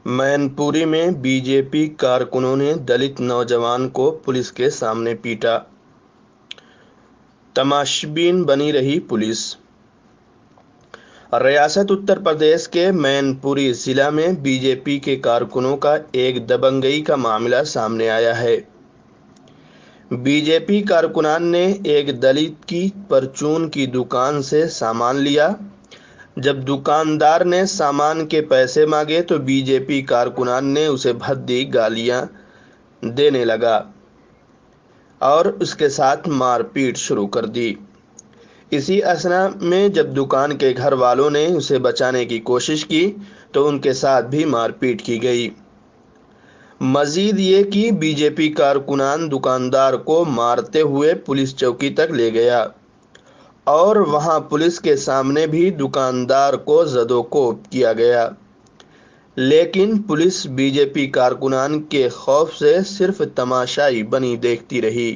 मैनपुरी में बीजेपी कारकुनों ने दलित नौजवान को पुलिस के सामने पीटा, तमाशबीन बनी रही पुलिस। रियासत उत्तर प्रदेश के मैनपुरी जिला में बीजेपी के कारकुनों का एक दबंगई का मामला सामने आया है। बीजेपी कारकुनान ने एक दलित की परचून की दुकान से सामान लिया। जब दुकानदार ने सामान के पैसे मांगे तो बीजेपी कारकुनान ने उसे भद्दी गालियां देने लगा और उसके साथ मारपीट शुरू कर दी। इसी असना में जब दुकान के घर वालों ने उसे बचाने की कोशिश की तो उनके साथ भी मारपीट की गई। मजीद ये कि बीजेपी कारकुनान दुकानदार को मारते हुए पुलिस चौकी तक ले गया और वहां पुलिस के सामने भी दुकानदार को ज़दोकोब किया गया, लेकिन पुलिस बीजेपी कारकुनान के खौफ से सिर्फ तमाशाई बनी देखती रही।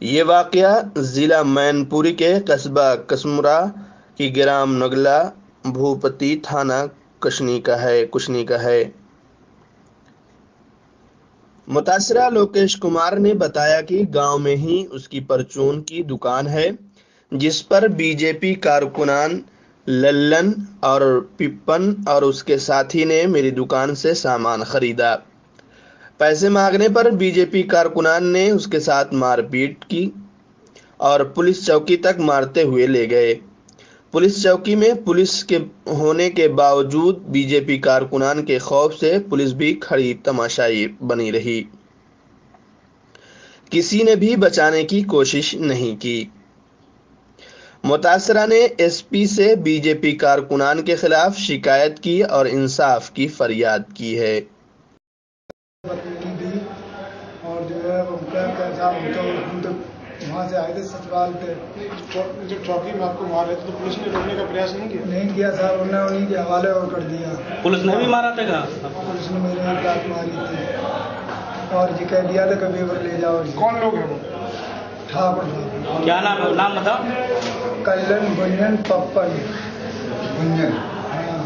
ये वाकया जिला मैनपुरी के कस्बा कसमुरा की ग्राम नगला भूपति थाना कुशनी का है। मुतासरा लोकेश कुमार ने बताया कि गांव में ही उसकी परचून की दुकान है, जिस पर बीजेपी कारकुनान लल्लन और पिप्पन और उसके साथी ने मेरी दुकान से सामान खरीदा। पैसे मांगने पर बीजेपी कारकुनान ने उसके साथ मारपीट की और पुलिस चौकी तक मारते हुए ले गए। पुलिस चौकी में पुलिस के होने के बावजूद बीजेपी कारकुनान के खौफ से पुलिस भी खड़ी तमाशाई बनी रही। किसी ने भी बचाने की कोशिश नहीं की। मुतासरा ने एसपी से बीजेपी कारकुनान के खिलाफ शिकायत की और इंसाफ की फरियाद की है। और जो है उनका कैसा होता हम तो वहाँ से आए थे ससुराल पे। जब चौकी में आपको मार रहे थे तो पुलिस ने रोकने का प्रयास नहीं किया साहब, उन्होंने उन्हीं के हवाले और कर दिया। पुलिस ने भी मारा था? पुलिस ने मेरे लात मारी थी और जी कह दिया था कभी और ले जाओ। कौन लोग हैं वो? ठाकुर। क्या नाम है? नाम बताओ। कल्याण गुंजन पप्पन गुंजन। हाँ,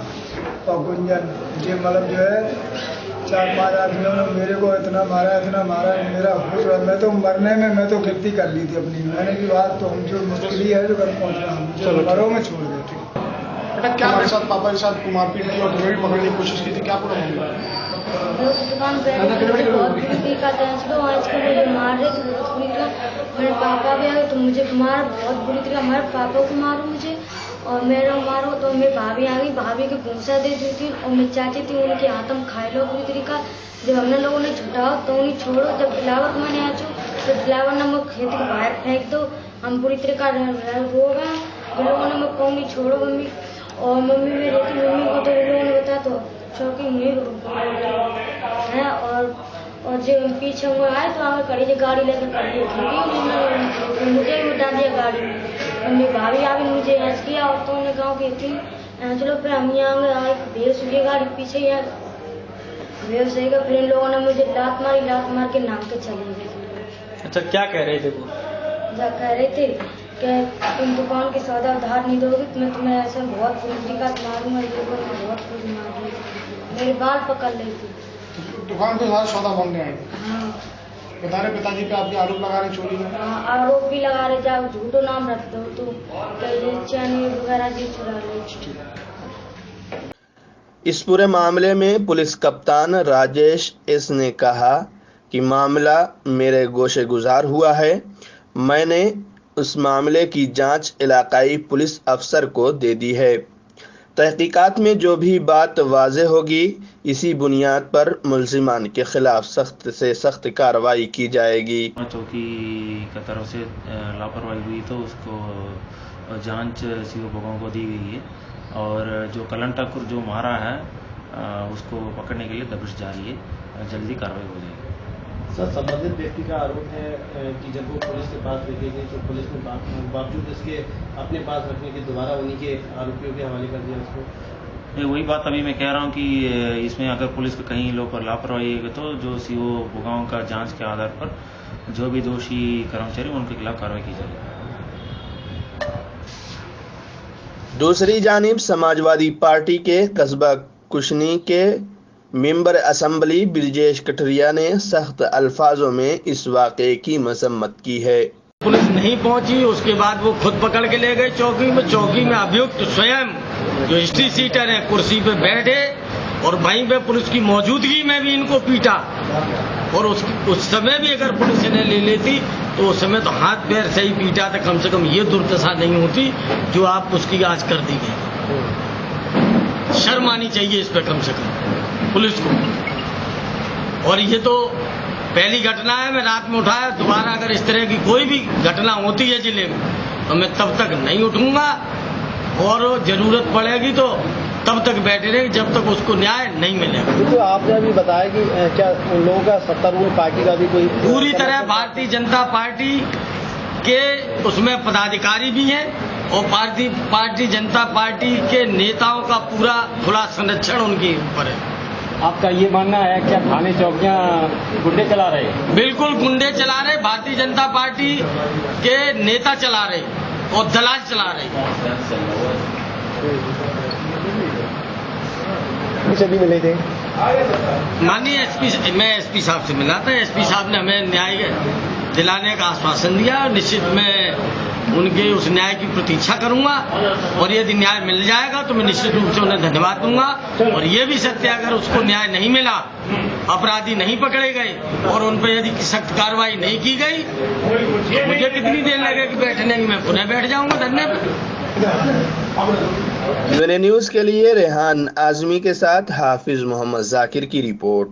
और गुंजन जी मतलब जो है 4-5 आदमियों ने मेरे को इतना मारा मेरा होश। मैं तो मरने में मैं तो गिरती कर ली थी अपनी। मैंने की बात तो हम जो मुश्किल ही है जो घर पहुँचना घरों में छोड़ देती। बेटा क्या मेरे साथ पापा के साथ मारपीट की और तुम्हें भी पकड़ने की कोशिश की थी, क्या पूरा मामला? दुकान पे बहुत बुरी का मुझे मार रहे थे। मेरे पापा भी आए तो मुझे मार बहुत बुरी तरीका। हमारे पापा को मारो मुझे और मेरा मारो तो मेरी भाभी आ गई, भाभी की भूसा दे दी थी और मेरी चाची थी उनके हाथ में खाए लो पूरी तरीका। जब हमने लोगों ने छुटाओ तो उन्हें छोड़ो। जब दिलावर को मैंने आचो तो दिलावर ने मुझे खेत के बाहर फेंक दो। हम पूरी तरीका रो गए। उन लोगों ने मैं कहूँगी छोड़ो मम्मी, और मम्मी में रहती मम्मी को तो उन लोगों ने बता तो चौकी नहीं है। और जब पीछे वो आए तो आगे खड़ी जो गाड़ी लेकर खड़ी थी मुझे भी उठा दिया गाड़ी में। मेरी भाभी आ गई मुझे ऐसा किया और तो उन्होंने कहा कि थी चलो फिर हम यहाँ आए भेड़ सुखी गाड़ी पीछे यहाँ भेड़ सही का। फिर इन लोगों ने मुझे लात मार के नाम के चले गए। अच्छा, क्या कह रहे थे वो? कह रहे थे कि तुम दुकान की सौदा उधार नहीं दोगे तो मैं तुम्हें ऐसे बहुत बुरी तरीका मारूंगा। बहुत कुछ मार मेरे बाल पकड़ रही थी। दुकान पे सारा सौदा मांगने आए थे? हाँ। बता रहे पिताजी पे आपके आरोप लगा रहे चोरी का? हाँ, आरोप भी लगा रहे। जाओ झूठो नाम रख दो तो चैन वगैरह जी चुरा ले। इस पूरे मामले में पुलिस कप्तान राजेश एस ने कहा कि मामला मेरे गोशे गुजार हुआ है। मैंने उस मामले की जांच इलाकाई पुलिस अफसर को दे दी है। तहकीकात में जो भी बात वाज़ेह होगी इसी बुनियाद पर मुल्ज़िमान के खिलाफ सख्त से सख्त कार्रवाई की जाएगी। चौकी की तरफ से लापरवाही हुई तो उसको जांच सीओ भोगांव को दी गई है और जो कलन ठाकुर जो मारा है उसको पकड़ने के लिए दबिश जारी है। जल्दी कार्रवाई हो जाएगी। सर, संबंधित व्यक्ति का आरोप है कि जब वो पुलिस के पास लेके गए तो पुलिस ने बावजूद इसके अपने पास रखने के दोबारा उन्हीं के आरोपियों के हवाले कर दिया उसको। वही बात अभी मैं कह रहा हूँ कि इसमें अगर पुलिस का कहीं लोग पर लापरवाही है तो जो सीओ भोगांव का जांच के आधार पर जो भी दोषी कर्मचारी उनके खिलाफ कार्रवाई की जाएगी। दूसरी जानिब समाजवादी पार्टी के कस्बा कुशनी के मेंबर असेंबली ब्रिजेश कठरिया ने सख्त अल्फाजों में इस वाक़े की मजम्मत की है। पुलिस नहीं पहुंची, उसके बाद वो खुद पकड़ के ले गए चौकी में अभियुक्त स्वयं जो हिस्ट्री सीटर है कुर्सी पे बैठे और वहीं पे पुलिस की मौजूदगी में भी इनको पीटा। और उस समय भी अगर पुलिस इन्हें ले लेती तो उस समय तो हाथ पैर से ही पीटा था, कम से कम ये दुर्दशा नहीं होती जो आप उसकी आज कर दी गई। शर्म आनी चाहिए इस पर कम से कम पुलिस को। और ये तो पहली घटना है, मैं रात में उठाया, दोबारा अगर इस तरह की कोई भी घटना होती है जिले में तो मैं तब तक नहीं उठूंगा और जरूरत पड़ेगी तो तब तक बैठे रहेंगे जब तक उसको न्याय नहीं मिलेगा। तो आपने अभी बताया कि क्या उन लोगों का सत्तारूढ़ पार्टी का भी कोई पूरी तरह भारतीय जनता पार्टी के उसमें पदाधिकारी भी हैं और भारतीय जनता पार्टी के नेताओं का पूरा खुला संरक्षण उनके ऊपर है। आपका ये मानना है क्या थाने चौकियां गुंडे चला रहे हैं? बिल्कुल गुंडे चला रहे, भारतीय जनता पार्टी के नेता चला रहे और दलाल चला रहे। सभी मिले थे माननीय एसपी, मैं एसपी साहब से मिला था। एसपी साहब ने हमें न्याय दिलाने का आश्वासन दिया और निश्चित मैं उनके उस न्याय की प्रतीक्षा करूंगा और यदि न्याय मिल जाएगा तो मैं निश्चित रूप से उन्हें धन्यवाद दूंगा। और ये भी सत्य अगर उसको न्याय नहीं मिला, अपराधी नहीं पकड़े गए और उन पर यदि सख्त कार्रवाई नहीं की गई तो मुझे कितनी देर लगेगी बैठने की, मैं पुनः बैठ जाऊंगा धरने पर। न्यूज़ के लिए रेहान आजमी के साथ हाफिज मोहम्मद जाकिर की रिपोर्ट।